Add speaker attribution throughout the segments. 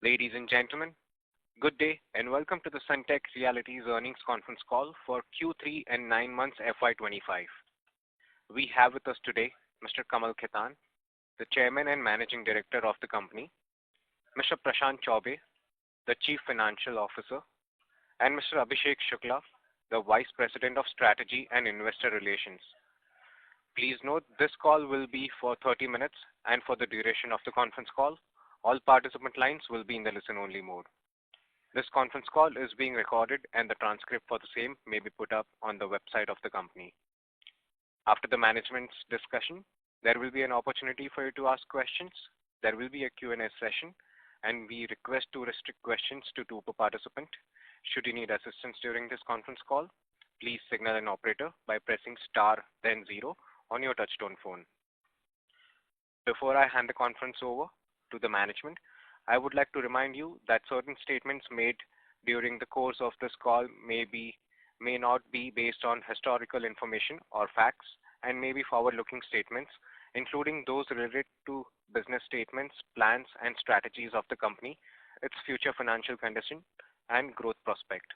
Speaker 1: Ladies and gentlemen, good day and welcome to the Sunteck Realty's earnings conference call for Q3 and 9 months FY25. We have with us today Mr. Kamal Khetan, the Chairman and Managing Director of the company, Mr. Prashant Chaubey, the Chief Financial Officer, and Mr. Abhishek Shukla, the Vice President of Strategy and Investor Relations. Please note this call will be for 30 minutes, and for the duration of the conference call, all participant lines will be in the listen-only mode. This conference call is being recorded and the transcript for the same may be put up on the website of the company. After the management's discussion, there will be an opportunity for you to ask questions. There will be a Q&A session, and we request to restrict questions to two per participant. Should you need assistance during this conference call, please signal an operator by pressing star then 0 on your touchtone phone. Before I hand the conference over to the management, I would like to remind you that certain statements made during the course of this call may not be based on historical information or facts and may be forward-looking statements, including those related to business statements, plans, and strategies of the company, its future financial condition, and growth prospect.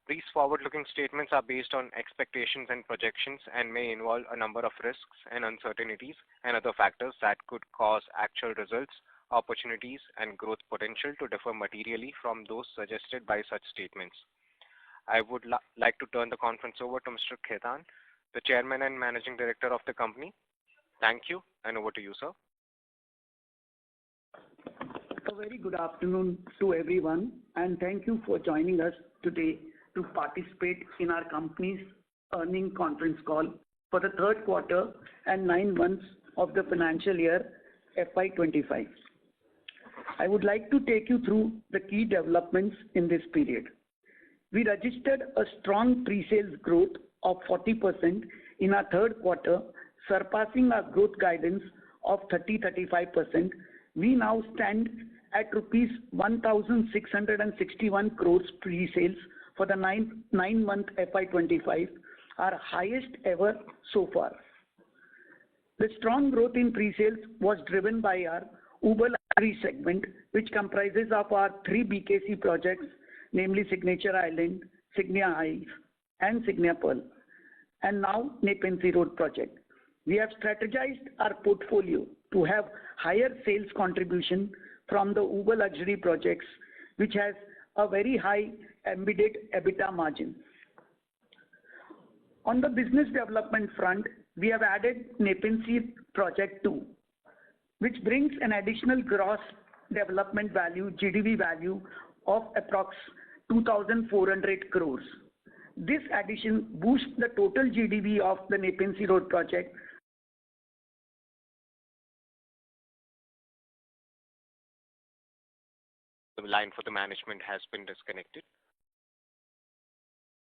Speaker 1: These forward-looking statements are based on expectations and projections and may involve a number of risks and uncertainties and other factors that could cause actual results, opportunities, and growth potential to differ materially from those suggested by such statements. I would like to turn the conference over to Mr. Khetan, the Chairman and Managing Director of the company. Thank you, and over to you, sir.
Speaker 2: A very good afternoon to everyone, and thank you for joining us today to participate in our company's earnings conference call for the third quarter and 9 months of the financial year FY25. I would like to take you through the key developments in this period. We registered a strong pre-sales growth of 40% in our third quarter, surpassing our growth guidance of 30-35%. We now stand at rupees 1,661 crores pre-sales for the 9-month FY25, our highest ever so far. The strong growth in pre-sales was driven by our Uber luxury segment, which comprises of our 3 BKC projects, namely Signature Island, Signia Heights, and Signia Pearl, and now Nepean Sea Road project. We have strategized our portfolio to have higher sales contribution from the Uber luxury projects, which has a very high embedded EBITDA margin. On the business development front, we have added Nepean Sea Project 2, which brings an additional gross development value, GDV value, of approx 2,400 crores. This addition boosts the total GDV of the Nepean Sea Road project.
Speaker 1: The line for the management has been disconnected.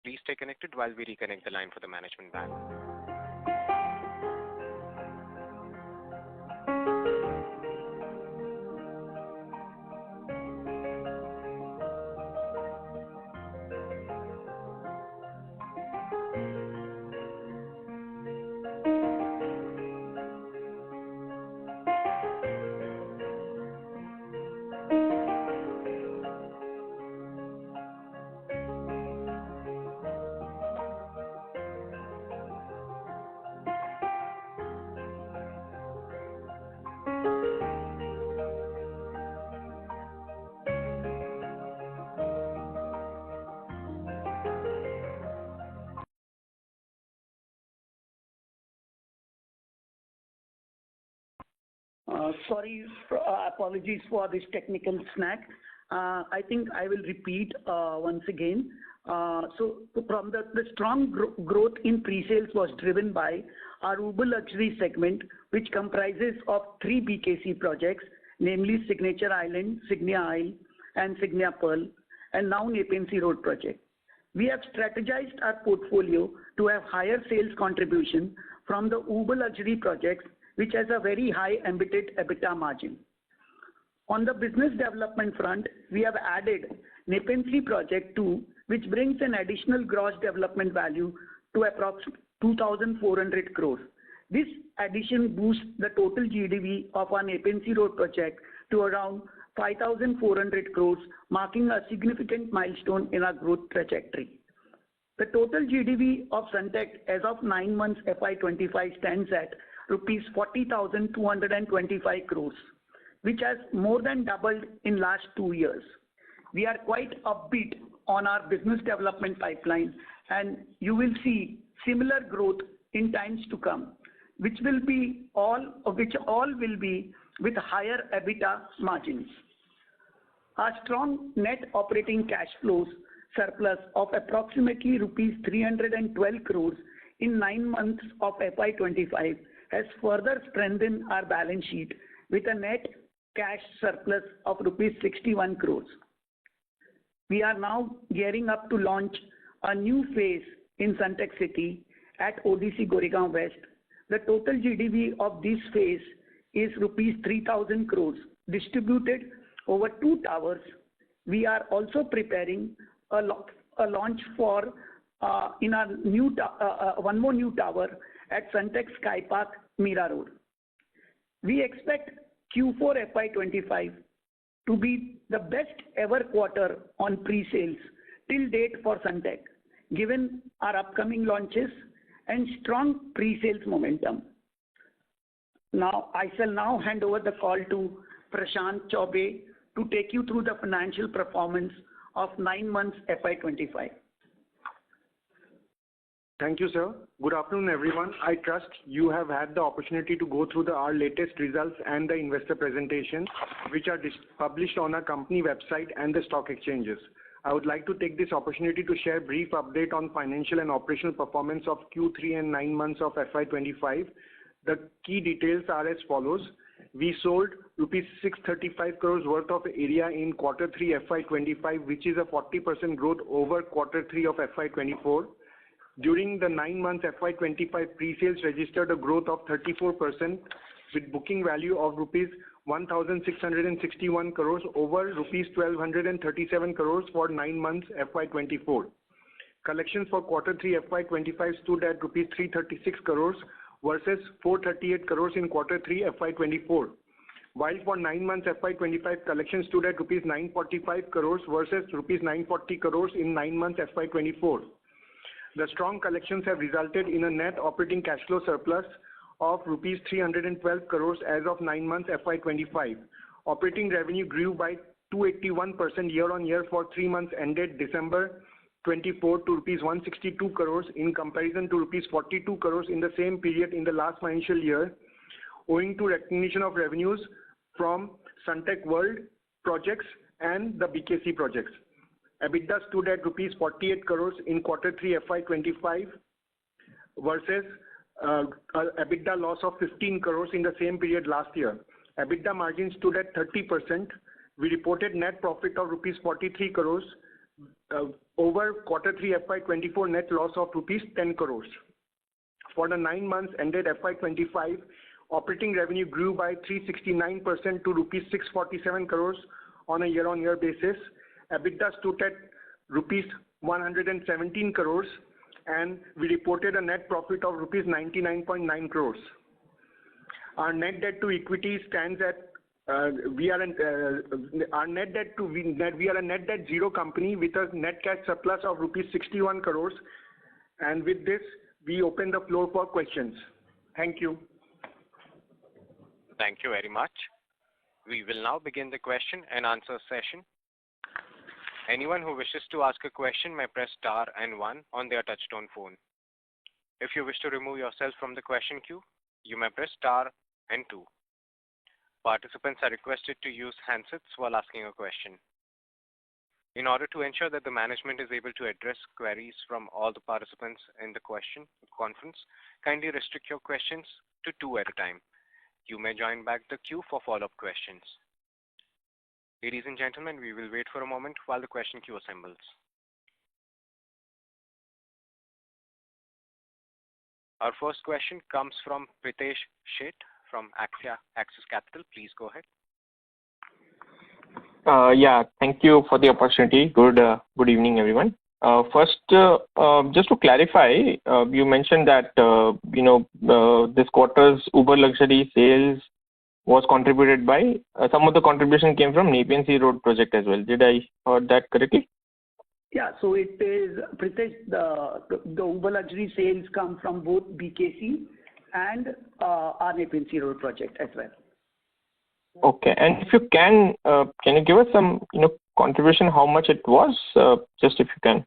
Speaker 1: Please stay connected while we reconnect the line for the management back.
Speaker 2: Apologies for this technical snag. I think I will repeat once again. So from the strong growth in pre-sales was driven by our Uber luxury segment, which comprises of 3 BKC projects, namely Signature Island, Signia Isle, and Signia Pearl, and now Nepean Sea Road project. We have strategized our portfolio to have higher sales contribution from the Uber luxury projects, which has a very high embedded EBITDA margin. On the business development front, we have added Nepean Sea Project 2, which brings an additional gross development value to approximately 2,400 crores. This addition boosts the total GDV of our Nepean Sea Road project to around 5,400 crores, marking a significant milestone in our growth trajectory. The total GDV of Sunteck as of 9 months FY25 stands at rupees 40,225 crores, which has more than doubled in last 2 years. We are quite upbeat on our business development pipeline, and you will see similar growth in times to come, which all will be with higher EBITDA margins. Our strong net operating cash flows surplus of approximately rupees 312 crores in 9 months of FY25 has further strengthened our balance sheet with a net cash surplus of rupees 61 crores. We are now gearing up to launch a new phase in Sunteck City at ODC Goregaon West. The total GDV of this phase is rupees 3,000 crores distributed over 2 towers. We are also preparing a launch for in our new one more new tower at Sunteck Sky Park, Mira Road. We expect Q4 FY25 to be the best ever quarter on pre-sales till date for Sunteck, given our upcoming launches and strong pre-sales momentum. Now, I shall now hand over the call to Prashant Chaubey to take you through the financial performance of 9 months FY25.
Speaker 3: Thank you, sir. Good afternoon, everyone. I trust you have had the opportunity to go through our latest results and the investor presentation, which are published on our company website and the stock exchanges. I would like to take this opportunity to share a brief update on financial and operational performance of Q3 and 9 months of FY25. The key details are as follows. We sold rupees 635 crores worth of area in Q3 FY25, which is a 40% growth over Q3 of FY24. During the 9 months FY25, pre-sales registered a growth of 34% with booking value of rupees 1,661 crores over rupees 1,237 crores for 9 months FY24. Collections for Q3 FY25 stood at rupees 336 crores versus 438 crores in Q3 FY24. While for 9 months FY25, collections stood at rupees 945 crores versus rupees 940 crores in 9 months FY24. The strong collections have resulted in a net operating cash flow surplus of rupees 312 crores as of 9 months FY25. Operating revenue grew by 281% year-on-year for 3 months ended December 24 to rupees 162 crores in comparison to rupees 42 crores in the same period in the last financial year, owing to recognition of revenues from Sunteck World projects and the BKC projects. EBITDA stood at rupees 48 crores in Q3 FY25 versus EBITDA loss of 15 crores in the same period last year. EBITDA margin stood at 30%. We reported net profit of rupees 43 crores over Q3 FY24 net loss of rupees 10 crores. For the 9 months ended FY25, operating revenue grew by 369% to rupees 647 crores on a year-on-year basis. EBITDA stood at rupees 117 crores and we reported a net profit of rupees 99.9 crores. Our net debt to equity stands at we are a net debt zero company with a net cash surplus of rupees 61 crores. And with this, we open the floor for questions. Thank you.
Speaker 1: Thank you very much. We will now begin the question and answer session. Anyone who wishes to ask a question may press star and 1 on their touchtone phone. If you wish to remove yourself from the question queue, you may press star and 2. Participants are requested to use handsets while asking a question. In order to ensure that the management is able to address queries from all the participants in the conference, kindly restrict your questions to 2 at a time. You may join back the queue for follow-up questions. Ladies and gentlemen, we will wait for a moment while the question queue assembles. Our first question comes from Pritesh Sheth from Axis Capital. Please go ahead.
Speaker 4: Yeah, thank you for the opportunity. Good evening, everyone. First, just to clarify, you mentioned that this quarter's Uber luxury sales was contributed by some of the contribution came from Nepean Sea Road project as well. Did I heard that correctly?
Speaker 2: Yeah, so it is, Pritesh, the Uber luxury sales come from both BKC and our Nepean Sea Road project as well.
Speaker 4: Okay, and if you can you give us some contribution how much it was, just if you can.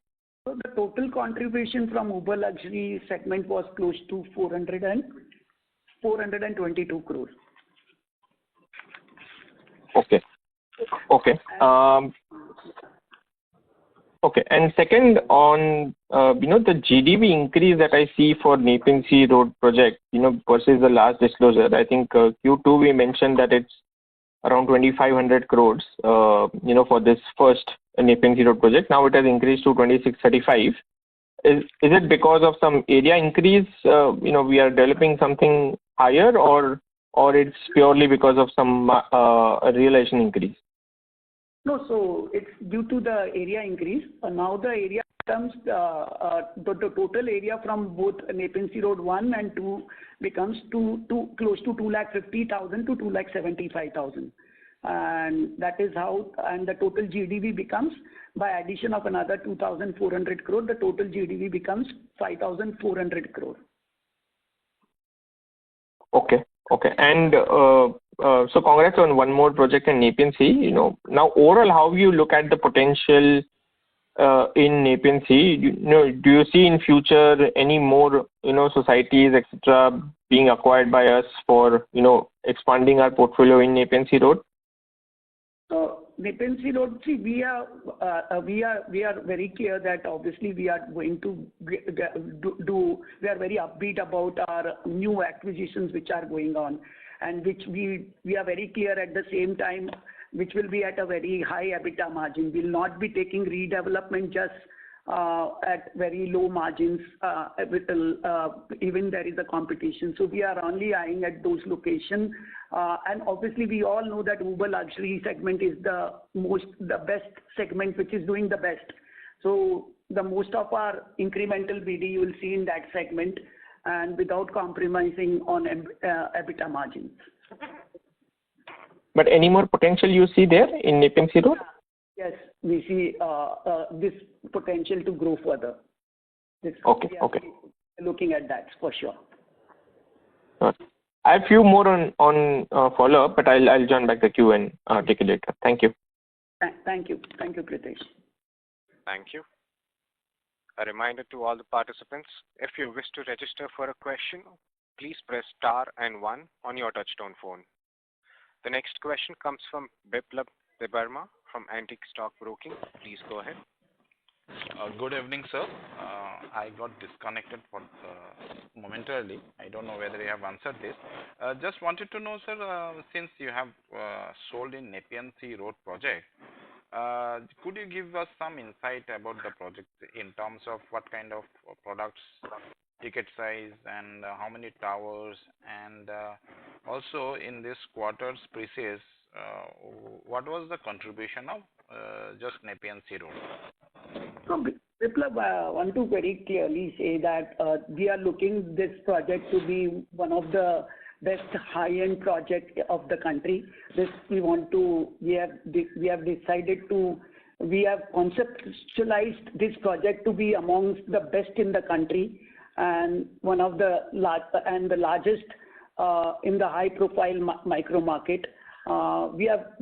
Speaker 2: So the total contribution from Uber luxury segment was close to 422 crores.
Speaker 4: Okay. Okay, and second on the GDV increase that I see for Nepean Sea Road project, versus the last disclosure. I think Q2 we mentioned that it's around 2,500 crores, for this first Nepean Sea Road project. Now it has increased to 2,635. Is it because of some area increase? We are developing something higher, or it's purely because of some realization increase?
Speaker 2: No, so it's due to the area increase. Now the area becomes the total area from both Nepean Sea Road 1 and 2 becomes close to 250,000 to 275,000. And that is how, and the total GDV becomes, by addition of another 2,400 crore, the total GDV becomes 5,400 crore. Okay, and so congrats on one more project in Nepean Sea. Now overall, how you look at the potential in Nepean Sea? Do you see in future any more societies etc. being acquired by us for expanding our portfolio in Nepean Sea Road? So Nepean Sea Road, see, we are very clear that obviously we are going to we are very upbeat about our new acquisitions which are going on, and which we are very clear at the same time, which will be at a very high EBITDA margin. We'll not be taking redevelopment just at very low margins, even there is a competition. So we are only eyeing at those locations. And obviously we all know that Uber luxury segment is the best segment which is doing the best. So the most of our incremental BD you will see in that segment, and without compromising on EBITDA margins.
Speaker 4: But any more potential you see there in Nepean Sea Road?
Speaker 2: Yes, we see this potential to grow further.
Speaker 4: Okay.
Speaker 2: Looking at that for sure.
Speaker 4: I have few more on follow-up, but I'll join back the queue and take it later. Thank you.
Speaker 2: Thank you, Pritesh.
Speaker 1: Thank you. A reminder to all the participants: if you wish to register for a question, please press star and 1 on your touchtone phone. The next question comes from Biplab Debbarma from Antique Stock Broking. Please go ahead.
Speaker 5: Good evening, sir. I got disconnected momentarily. I don't know whether you have answered this. Just wanted to know, sir, since you have sold in Nepean Sea Road project, could you give us some insight about the project in terms of what kind of products, ticket size, and how many towers, and also in this quarter's pre-sales, what was the contribution of just Nepean Sea Road?
Speaker 2: So, Biplab, I want to very clearly say that we are looking this project to be one of the best high-end project of the country. We have conceptualized this project to be amongst the best in the country, and one of the largest in the high-profile micro market. We have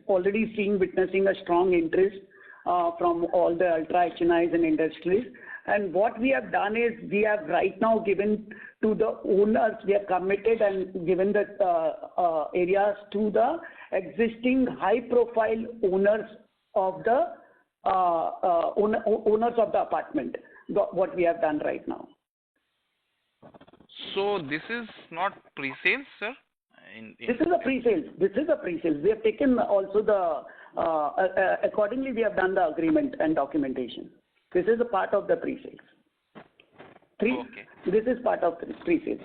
Speaker 2: already witnessing a strong interest from all the ultra HNIs and industries. And what we have done is we have right now given to the owners, we have committed and given the areas to the existing high-profile owners of the owners of the apartment. What we have done right now.
Speaker 5: So this is not pre-sales, sir?
Speaker 2: This is a pre-sales. We have taken also accordingly we have done the agreement and documentation. This is a part of the pre-sales.
Speaker 5: Okay.
Speaker 2: This is part of the pre-sales.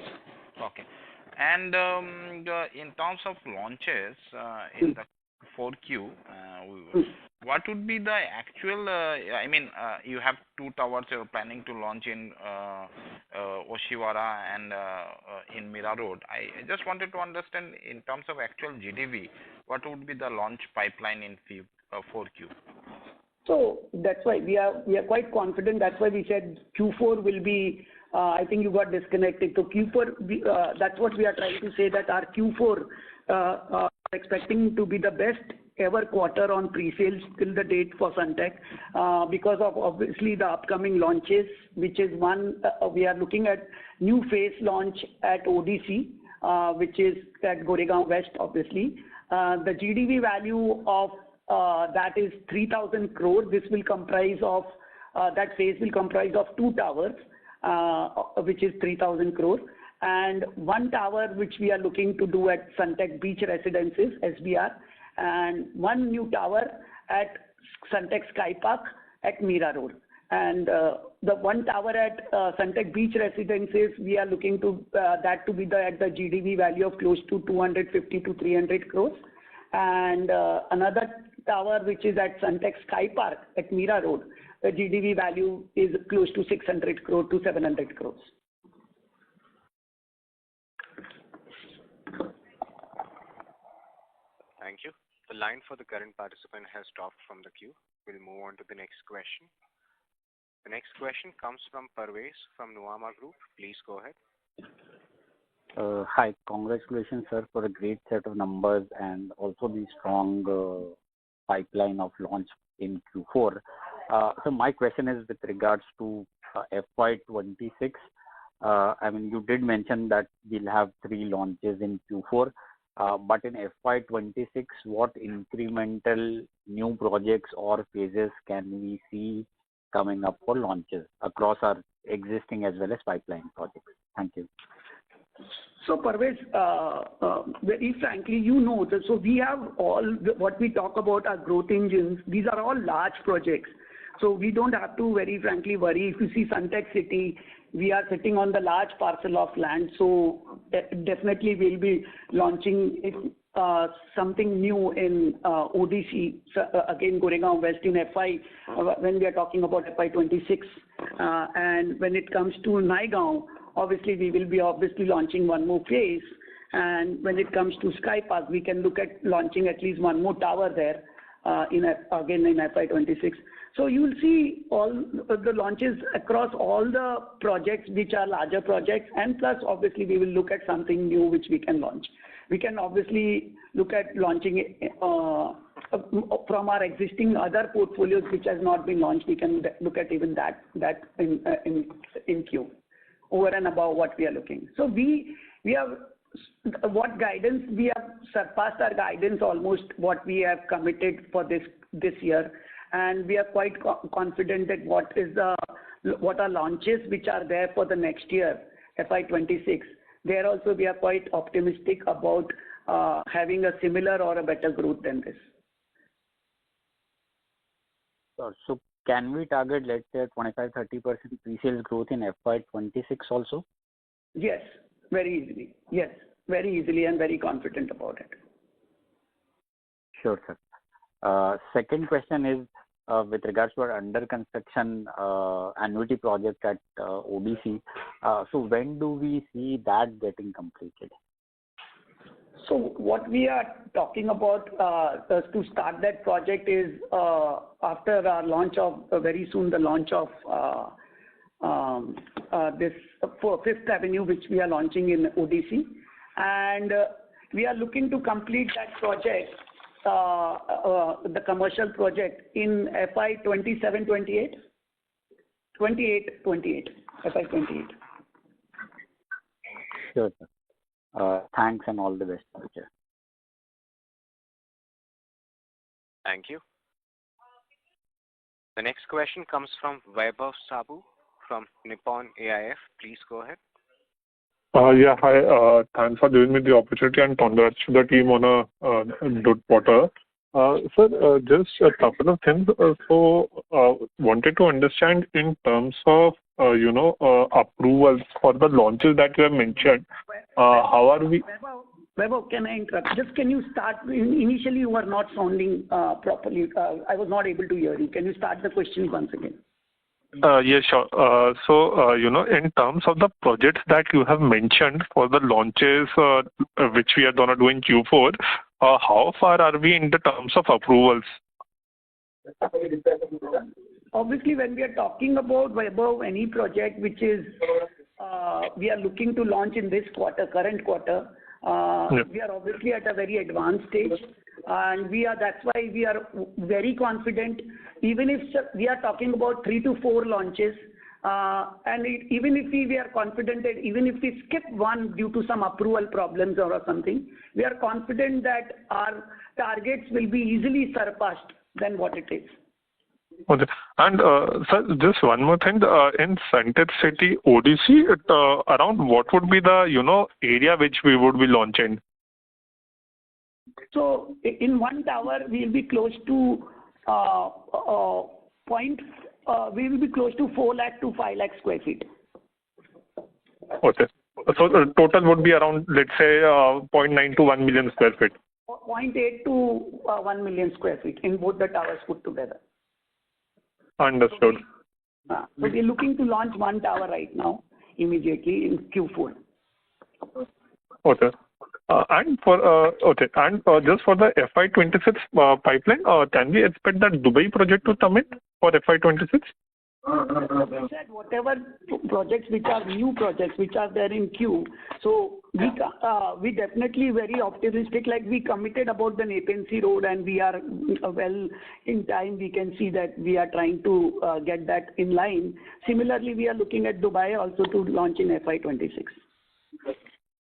Speaker 5: Okay. And in terms of launches in the 4Q, what would be the actual, you have two towers you're planning to launch in Oshiwara and in Mira Road. I just wanted to understand in terms of actual GDV, what would be the launch pipeline in 4Q?
Speaker 2: So that's why we are quite confident. That's why we said Q4 will be. I think you got disconnected. So Q4, that's what we are trying to say, that our Q4 expecting to be the best ever quarter on pre-sales till the date for Sunteck, because of obviously the upcoming launches, which is one, we are looking at new phase launch at ODC, which is at Goregaon West, obviously. The GDV value of that is 3,000 crore. This will comprise of, that phase will comprise of two towers, which is 3,000 crore, and one tower which we are looking to do at Sunteck Beach Residences, SBR, and one new tower at Sunteck Sky Park at Mira Road. And the one tower at Sunteck Beach Residences, we are looking to that to be at the GDV value of close to 250 to 300 crores. And another tower which is at Sunteck Sky Park at Mira Road, the GDV value is close to 600 crore to 700 crores.
Speaker 1: Thank you. The line for the current participant has stopped from the queue. We'll move on to the next question. The next question comes from Parvez from Nuvama Group. Please go ahead.
Speaker 6: Hi, congratulations, sir, for a great set of numbers and also the strong pipeline of launch in Q4. So my question is with regards to FY26. You did mention that we'll have 3 launches in Q4, but in FY26, what incremental new projects or phases can we see coming up for launches across our existing as well as pipeline projects? Thank you.
Speaker 2: So Parvez, very frankly, so we have all what we talk about are growth engines. These are all large projects. So we don't have to very frankly worry. If you see Sunteck City, we are sitting on the large parcel of land. So definitely we'll be launching something new in ODC, again Goregaon West in when we are talking about FY26. And when it comes to Naigaon, obviously we will be launching one more phase. And when it comes to Sky Park, we can look at launching at least one more tower there again in FY26. So you will see all the launches across all the projects which are larger projects, and plus obviously we will look at something new which we can launch. We can obviously look at launching it from our existing other portfolios which has not been launched. We can look at even that in queue over and above what we are looking. So we have what guidance we have surpassed our guidance almost what we have committed for this year. And we are quite confident that what are launches which are there for the next year, FY26. There also we are quite optimistic about having a similar or a better growth than this.
Speaker 6: So can we target, let's say, 25-30% pre-sales growth in FY26 also?
Speaker 2: Yes, very easily. Yes, very easily and very confident about it.
Speaker 6: Sure, sir. Second question is with regards to our under construction annuity project at ODC. So when do we see that getting completed?
Speaker 2: So what we are talking about to start that project is after our launch of very soon the launch of this Fifth Avenue, which we are launching in ODC, and we are looking to complete that project, the commercial project in FY27, 28, FY28.
Speaker 6: Sure, sir. Thanks and all the best, sir.
Speaker 1: Thank you. The next question comes from Vaibhav Sabu from Nippon AIF. Please go ahead.
Speaker 7: Yeah, hi. Thanks for giving me the opportunity and congrats to the team on a good quarter. Sir, just a couple of things. Wanted to understand in terms of, approvals for the launches that you have mentioned. How are we?
Speaker 2: Vaibhav, can I interrupt? Just can you start? Initially, you were not sounding properly. I was not able to hear you. Can you start the question once again?
Speaker 7: Yeah, sure. So, in terms of the projects that you have mentioned for the launches, which we are going to do in Q4, how far are we in the terms of approvals?
Speaker 2: Obviously, when we are talking about Vaibhav, any project which is we are looking to launch in this quarter, current quarter, we are obviously at a very advanced stage, and that's why we are very confident. Even if we are talking about 3 to 4 launches, and even if we are confident that even if we skip one due to some approval problems or something, we are confident that our targets will be easily surpassed than what it is.
Speaker 7: Okay. And sir, just one more thing. In Sunteck City ODC, around what would be the area which we would be launching?
Speaker 2: So in one tower, we will be close to we will be close to 4 lakh to 5 lakh square feet.
Speaker 7: Okay. So the total would be around, let's say, 0.9 to 1 million square feet.
Speaker 2: 0.8 to 1 million square feet in both the towers put together.
Speaker 7: Understood.
Speaker 2: So we're looking to launch one tower right now, immediately in Q4.
Speaker 7: Okay. And just for the FY26 pipeline, can we expect that Dubai project to come in for FY26?
Speaker 2: We said whatever projects which are new projects which are there in queue. So we definitely very optimistic. Like we committed about the Nepean Sea Road, and we are well in time. We can see that we are trying to get that in line. Similarly, we are looking at Dubai also to launch in FY26.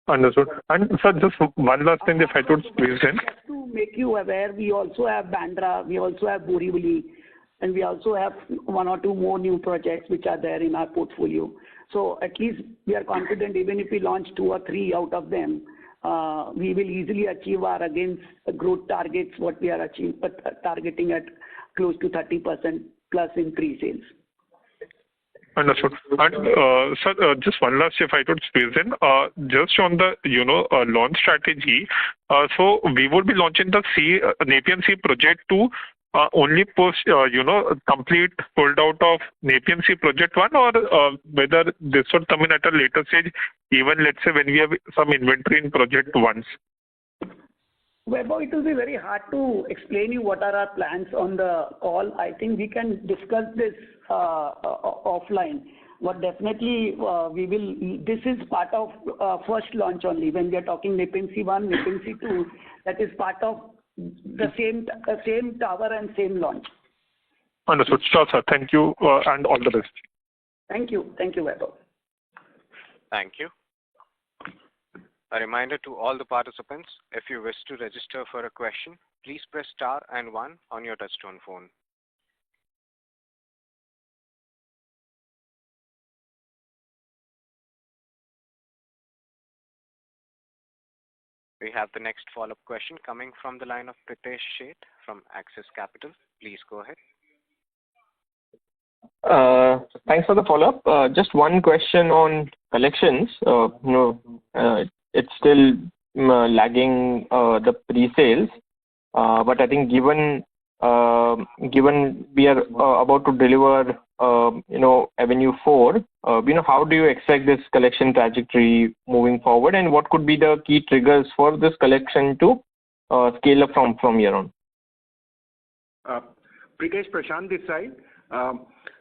Speaker 7: Understood. And sir, just one last thing, if I could squeeze in.
Speaker 2: Just to make you aware, we also have Bandra, we also have Borivali, and we also have 1 or 2 more new projects which are there in our portfolio. So at least we are confident even if we launch 2 or 3 out of them, we will easily achieve our against growth targets, what we are targeting at close to 30% plus in pre-sales.
Speaker 7: Understood. And sir, just one last, if I could squeeze in, just on the launch strategy. So we would be launching the Nepean Sea project to only post complete sold out of Nepean Sea project 1, or whether this would come in at a later stage, even let's say when we have some inventory in project 1.
Speaker 2: Well, it will be very hard to explain you what are our plans on the call. I think we can discuss this offline. But definitely we will. This is part of first launch only. When we are talking Nepean Sea 1, Nepean Sea 2, that is part of the same tower and same launch.
Speaker 7: Understood. Sure, sir. Thank you and all the best.
Speaker 2: Thank you. Thank you, Vaibhav.
Speaker 1: Thank you. A reminder to all the participants, if you wish to register for a question, please press star and 1 on your touchtone phone. We have the next follow-up question coming from the line of Pritesh Sheth from Axis Capital. Please go ahead.
Speaker 4: Thanks for the follow-up. Just one question on collections. It's still lagging the pre-sales, but I think given we are about to deliver Avenue 4, how do you expect this collection trajectory moving forward, and what could be the key triggers for this collection to scale up from here on?
Speaker 3: Pritesh, Prashant this side.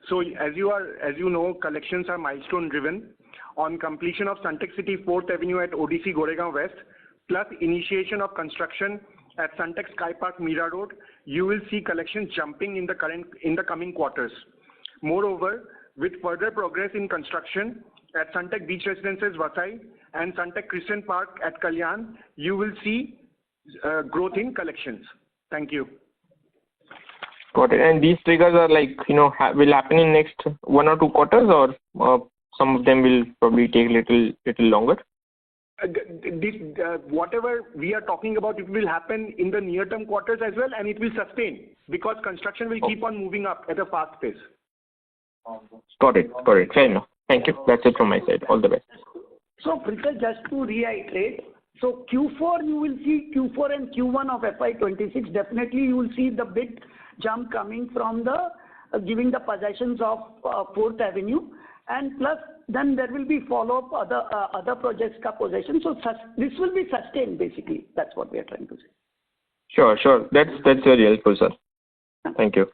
Speaker 3: So as you know, collections are milestone driven. On completion of Sunteck City 4th Avenue at ODC Goregaon West, plus initiation of construction at Sunteck Sky Park Mira Road, you will see collections jumping in the coming quarters. Moreover, with further progress in construction at Sunteck Beach Residences Vasai and Sunteck Christian Park at Kalyan, you will see growth in collections. Thank you.
Speaker 4: Got it. And these triggers are will happen in next 1 or 2 quarters, or some of them will probably take little longer?
Speaker 3: Whatever we are talking about, it will happen in the near-term quarters as well, and it will sustain because construction will keep on moving up at a fast pace.
Speaker 4: Got it. Fair enough. Thank you. That's it from my side. All the best.
Speaker 2: So, Pritesh, just to reiterate, So Q4, you will see Q4 and Q1 of FY26, definitely you will see the big jump coming from the giving the possessions of 4th Avenue, and plus then there will be follow-up other projects ka possession. So this will be sustained basically. That's what we are trying to say.
Speaker 4: Sure, sure. That's very helpful, sir. Thank you.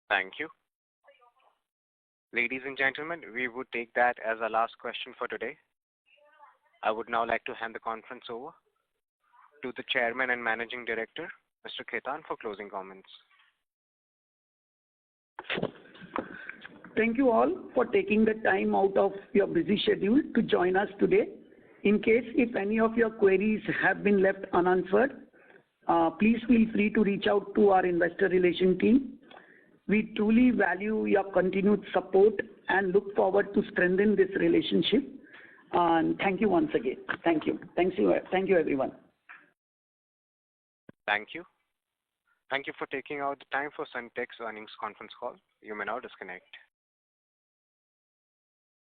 Speaker 1: Thank you. Ladies and gentlemen, we would take that as our last question for today. I would now like to hand the conference over to the Chairman and Managing Director, Mr. Khetan, for closing comments.
Speaker 2: Thank you all for taking the time out of your busy schedule to join us today. In case if any of your queries have been left unanswered, please feel free to reach out to our investor relation team. We truly value your continued support and look forward to strengthen this relationship. And thank you once again. Thank you. Thank you, everyone.
Speaker 1: Thank you. Thank you for taking out the time for Sunteck's earnings conference call. You may now disconnect.